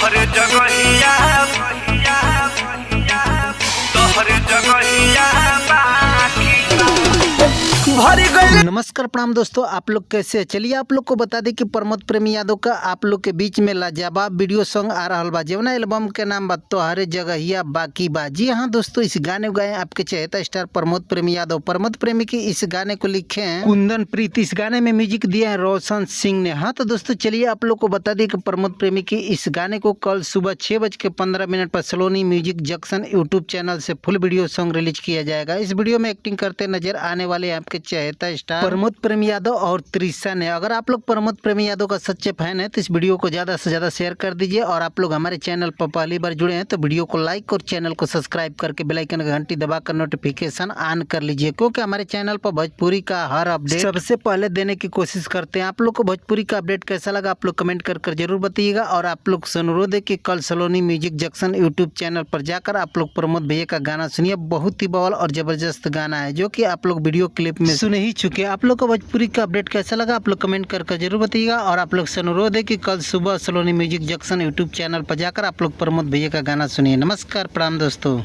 तोहर जगहिया तोहर जगहिया भरी गइल। नमस्कार प्रणाम दोस्तों, आप लोग कैसे हैं? चलिए आप लोग को बता दें कि प्रमोद प्रेमी यादव का आप लोग के बीच में लाजवाब वीडियो सॉन्ग आ रहा बा, जवना एल्बम के नाम बा तोहरे जगहिया बाकी बा। जी हाँ दोस्तों, इस गाने को गाए आपके चहेता स्टार प्रमोद प्रेमी यादव। प्रमोद प्रेमी की इस गाने को लिखे हैं कुंदन प्रीत। इस गाने में म्यूजिक दिया है रोशन सिंह ने। हाँ तो दोस्तों चलिए आप लोग को बता दें कि प्रमोद प्रेमी की इस गाने को कल सुबह 6:15 पर सलोनी म्यूजिक जंक्शन यूट्यूब चैनल से फुल वीडियो सॉन्ग रिलीज किया जाएगा। इस वीडियो में एक्टिंग करते नजर आने वाले आपके चहेता स्टार प्रमोद प्रेमी यादव और त्रिशा ने। अगर आप लोग प्रमोद प्रेमी यादव का सच्चे फैन है तो इस वीडियो को ज्यादा से ज्यादा शेयर कर दीजिए, और आप लोग हमारे चैनल पर पहली बार जुड़े हैं तो वीडियो को लाइक और चैनल को सब्सक्राइब करके बेल आइकन का घंटी दबाकर नोटिफिकेशन ऑन कर लीजिए, क्योंकि हमारे चैनल पर भोजपुरी का हर अपडेट सबसे पहले देने की कोशिश करते हैं। आप लोग को भोजपुरी का अपडेट कैसा लगा आप लोग कमेंट कर जरूर बताइएगा। और आप लोग से अनुरोध है कि कल सलोनी म्यूजिक जंक्शन यूट्यूब चैनल पर जाकर आप लोग प्रमोद भैया का गाना सुनिए। बहुत ही बवाल और जबरदस्त गाना है जो कि आप लोग वीडियो क्लिप में सुन ही चुके हैं। आप लोग को भोजपुरी का अपडेट कैसा लगा आप लोग कमेंट कर जरूर बताइएगा। और आप लोग से अनुरोध है कि कल सुबह सलोनी म्यूजिक जंक्शन यूट्यूब चैनल पर जाकर आप लोग प्रमोद भैया का गाना सुनिए। नमस्कार प्रणाम दोस्तों।